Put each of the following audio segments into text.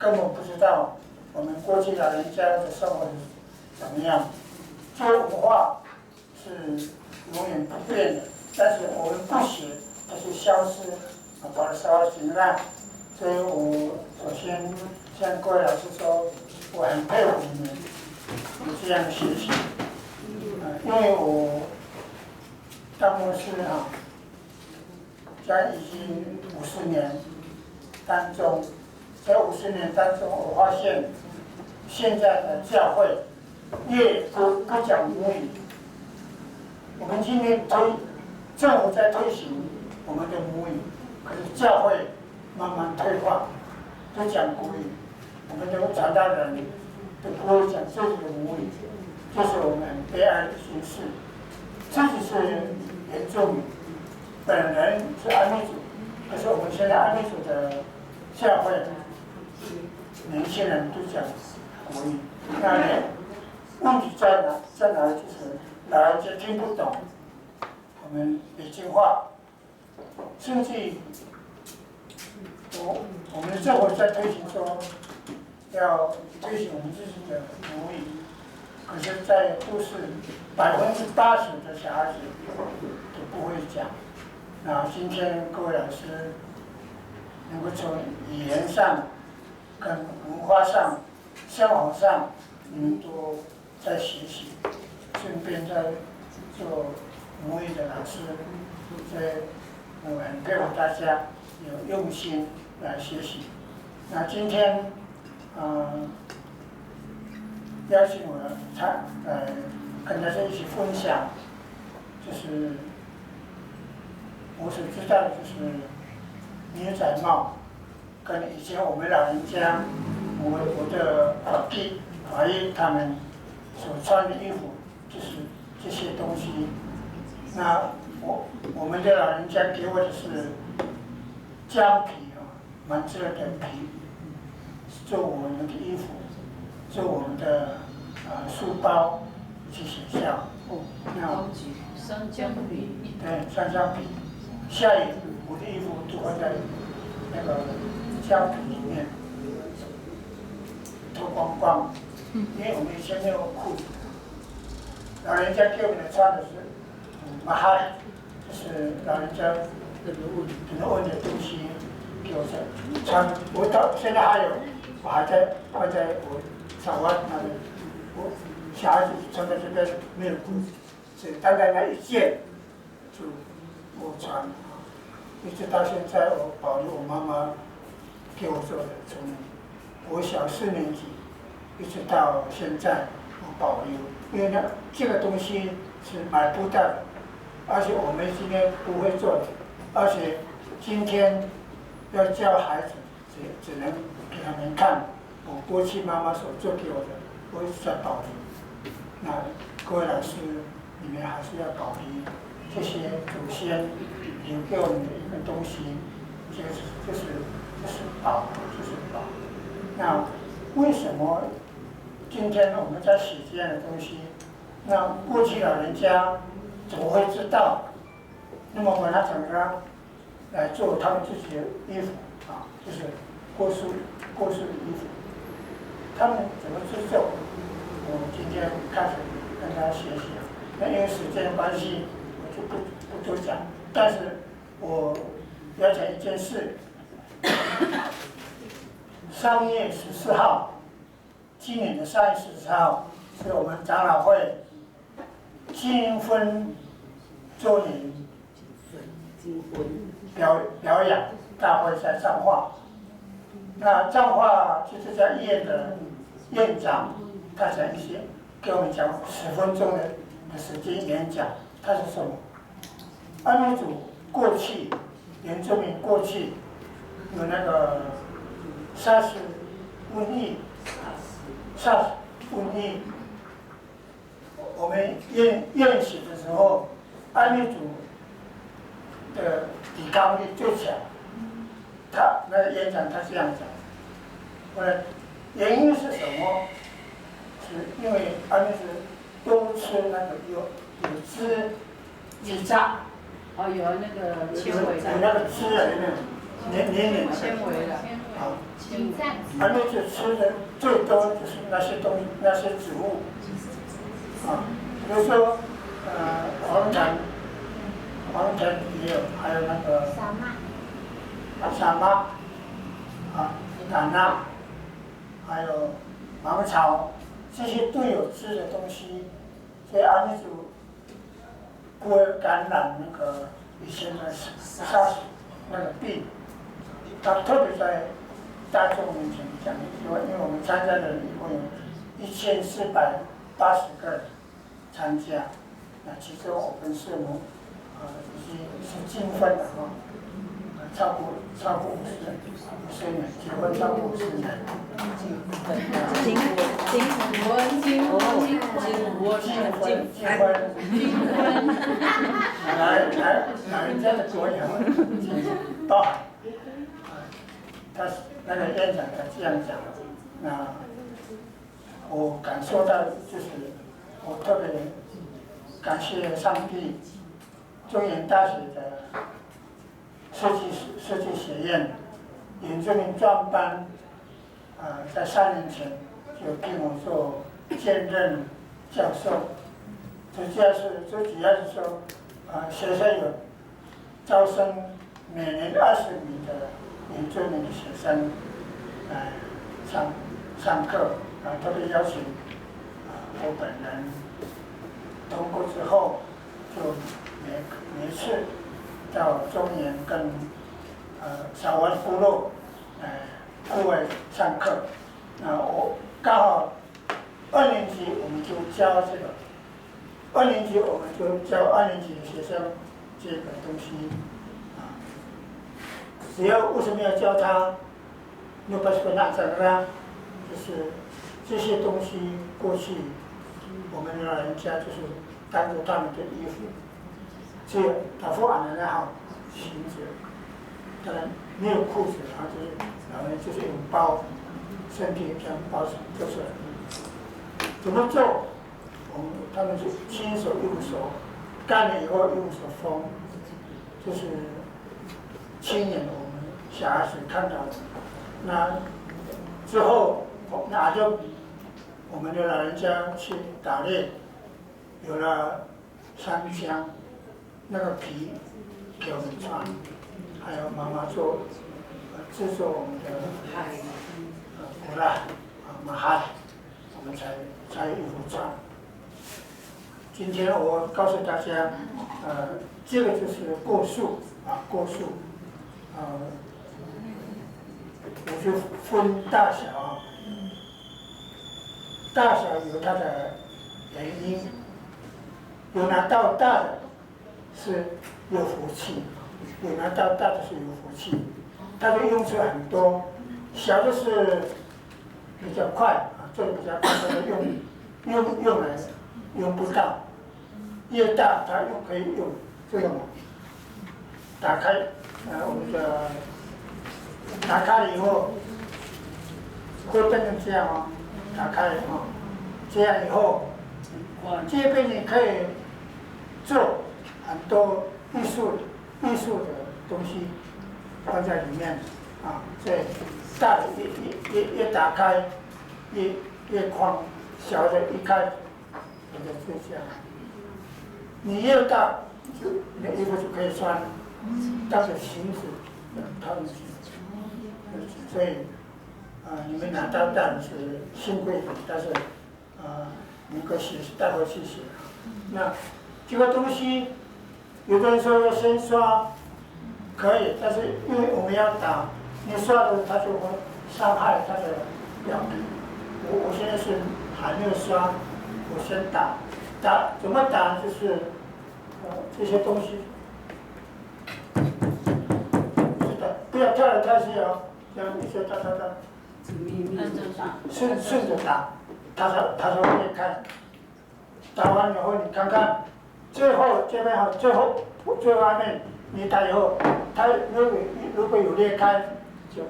根本不知道我们过去老人家的生活是怎么样。这个文化是永远不变的，但是我们不学，它就消失，把它烧成烂。所以我首先向各位老师说，我很佩服你们有这样的学习，因为我当牧师在已经50年当中，在50年当中，我发现现在的教会越不讲母语。我们今天政府在推行我们的母语，可是教会慢慢退化，都讲国语，我们的传道人都不会讲自己的母语，这是我们很悲哀的形式。自己是原住民，本人是阿美族，可是我们现在阿美族的教会年轻人都讲国语，那问题在哪？就是老人家听不懂我们北京话，甚至我们的政府在推行说要推行我们自己的母语，可是，在都市80%的小孩子都不会讲。那今天各位老师能够从语言上、跟文化上、生活上，你们都在学习，顺便在做母语的老师，所以我很佩服大家有用心来学习。那今天，邀请我跟大家一起分享，就是我所知道的就是牛仔帽，跟以前我们老人家，我的法医他们所穿的衣服，就是这些东西。那我们的老人家给我的是姜皮蛮热的皮，做我们的衣服，做我们的书包，去学校。三江皮。对，三江皮。下雨，我的衣服都会在那个姜皮里面脱光光，因为我们以前没有裤子，老人家给我们穿的是马哈，就是老人家很多问的东西给我穿，我到现在还有，我还在放在我小湾那里，我小孩子穿在这边没有裤子，所以单单那一件就我穿，一直到现在我保留我妈妈给我做的，从我小4年级一直到现在我保留，因为这个东西是买不到的，而且我们今天不会做的，而且今天要教孩子只能给他们看我过去妈妈所做给我的，我一直在保留。那各位老师，你们还是要保留这些祖先留给我们的一个东西，这是宝，就是宝。那为什么今天我们在写这样的东西？那过去老人家怎么会知道？那么把它整个来做他们自己的衣服就是过世的衣服，他们怎么制作？我今天开始跟大家学习。那因为时间关系，我就不多讲。但是我要讲一件事，3月14号，今年的3月14号是我们长老会金婚周年表演大会在彰化。那彰化就是在医院的院长，他讲一些，给我们讲10分钟的时间演讲。他是什么？阿美族过去，原住民过去有那个SARS瘟疫，我们验血的时候，阿美族的抵抗力最强。他那个演讲他这样讲，后来原因是什么？是因为阿美族都吃那个有汁鸡渣，有那个纤维的，有那个汁的黏的纤维的，啊，青菜，女子吃的最多就是那些植物，啊，比如说黄藤也有，还有那个沙妈，啊，橄榄，还有芒草，这些都有汁的东西，所以阿弥祖不会感染那个以前的SARS那个病。他特别在大众面前讲，因为我们参加的人一共有1480个人参加，那其中我跟师母是精分的哈，超过50年，结婚超过50年。金婚，老人家的国语包含。他那个院长他这样讲，那我感受到就是我特别感谢上帝，中原大学的设计学院原住民专班，在3年前就聘我做兼任教授，最主要是说，学校有招生每年20名的原住民的学生来上课，特别邀请我本人通过之后，就每次到中原跟小湾部落户外上课，我刚好2年级我们就教这个，2年级我们就教2年级的学生这个东西。为什么要教他？又不是那怎么样？就是这些东西过去我们老人家就是当做他们的衣服，只有打服俺的好裙子，当然没有裤子，然后就是老人就是用包身体这样包上就是怎么做？他们是亲手用手干了以后用手缝，就是亲眼我们小孩子看到的。那之后拿着我们的老人家去打猎，有了山枪，那个皮给我们穿，还有妈妈制作我们的古拉马哈，我们才有衣服穿。今天我告诉大家，这个就是过树，我就分大小，大小有它的原因，有拿到大的是有福气，有拿到大的是有福气，它就用处很多，小的是比较快做的比较快，但是用来用不到。越大它又可以用这种打开，我们的打开了以后会变成这样哦，打开了哦，这样以后这边你可以做很多艺术的东西放在里面啊，所以大的越打开越宽，小的一开就这样。你越大，你的衣服就可以穿，当着裙子套进去。所以，你们拿到大的是幸亏的，但是能够带回去写。那这个东西，有的人说要先刷，可以，但是因为我们要打，你刷的它就会伤害它的表皮。我现在是还没有刷，我先打。怎么打就是这些东西，是的，不要跳来跳去哦，这样一直打，顺着打，它才会裂开。打完以后你看看，最后这边好，最外面你打以后，它如果有裂开，就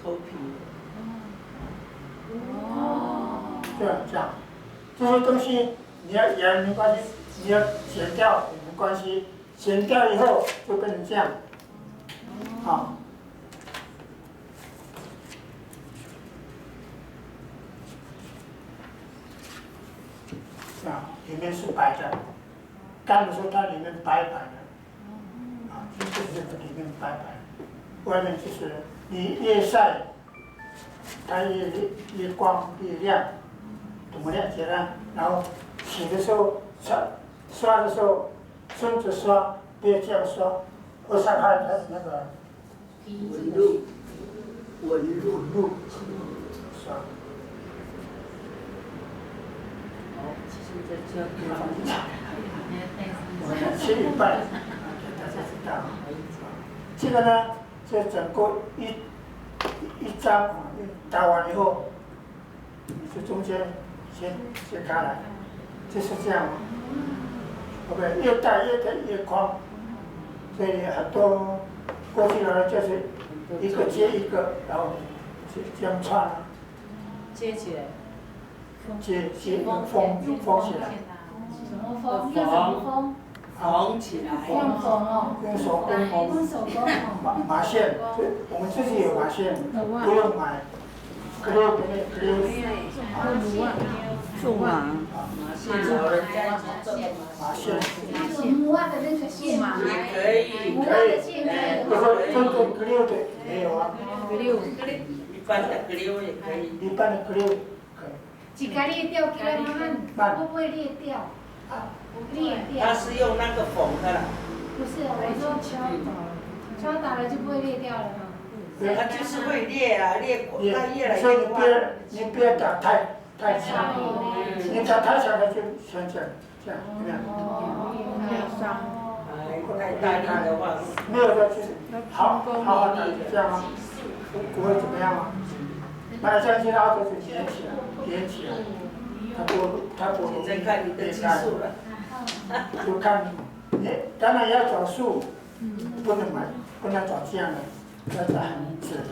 头皮。这样，这些东西。你要演没关系，你要剪掉也没关系，剪掉以后就变成这样，啊，里面是白的，干的时候它里面白白的，啊，就是这个里面白白的，外面就是你越晒，它越光越亮，怎么亮起来？然后洗的时候刷的时候，顺着刷，别这样刷，会伤害它那个纹路刷。我吃一半，给大家知道。这个呢，这整个一张啊，打完以后，你这中间先切开来，就是这样。OK， 越大越宽，所以很多过去的人就是一个接一个，然后这样串，接起来，接封起来。什么风？用什么风？缝起来，用缝哦，用手工用手工哦。麻线，我们自己有麻线，不用买。数码，老人家做的麻线。木袜的那个线嘛，也可以，木袜的线可以。我说真正格六的没有啊，一般的格溜也可以。一般的格六可以。几个裂掉，给它慢，会不会裂掉？裂掉。它是用那个缝的啦，不是，我说敲打了就不会裂掉了哈。它就是会裂啊，它越来所以越弯。你别打太强，你打太强了就像这样，太大力的话，没有的就是好打这样啊，不会怎么样啊。那像其他都是连起来，它不你再看你的技术了。就看，当然要找树，不能找这样的，要找很直的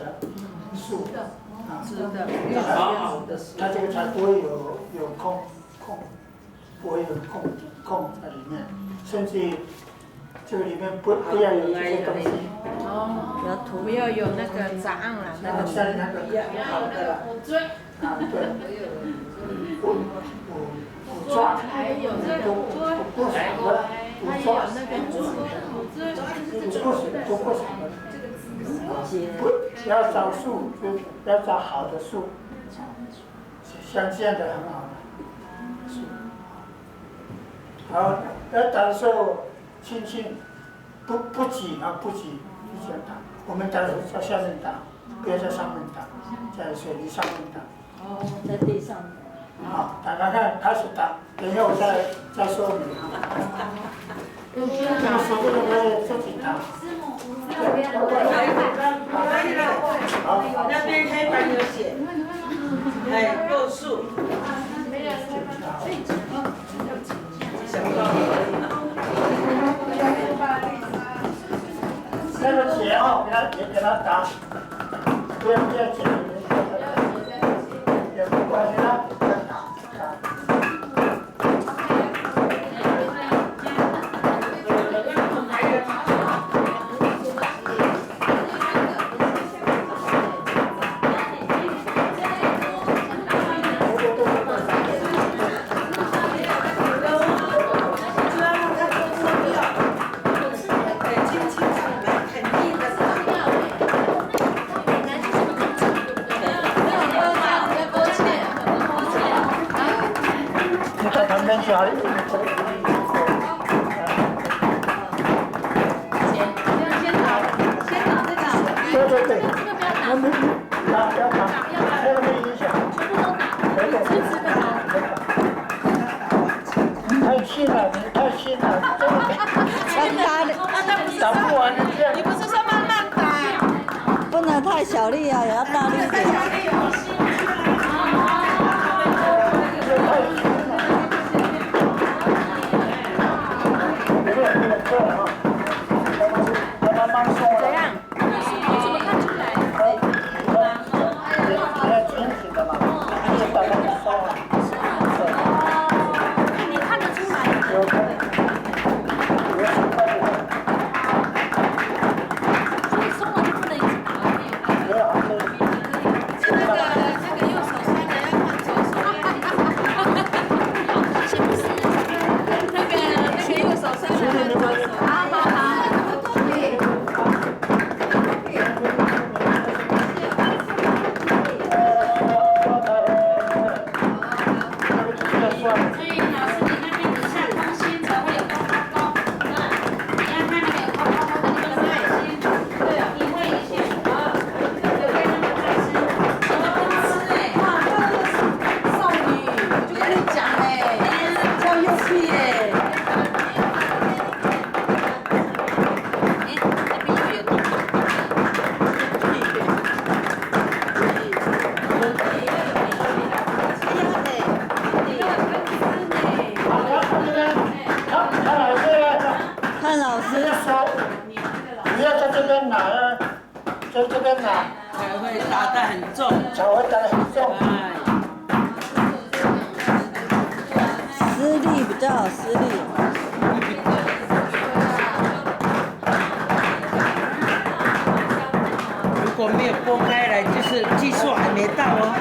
树，啊，好好的树，它这个才不会有空，不会有空在里面，甚至于这个里面不要有这些东西，不要有那个杂案啦，那个像那个好的啦。啊对，我抓，还有那个不抓，还有那个不过什么？不要找树，就要找好的树，像这样的很好的树。好，要打的时候轻轻，不急啊，不急，一起打。我们打的时候在下面打，不要在上面打，在水泥上面打。哦，在地上。好，打看看，开始打，等一下我再说明啊。这个手这个可以自己打。好，那边黑板有写，哎，构树。想到那个结哦，给他打，不要这样结，也不关系啦，打。去哪里？对对对，我们不要打，这个没影响，太轻了，你太轻了，打不完的这样。你不是说慢慢打？不能太小力啊，也要大力一点。怎样？我怎么看出来？你看得出来？所以松了就不能一直打。就这边拿，才会打得很重。才会打得很重。哎，施力比较好施力。如果没有拨开来，就是技术还没到哦。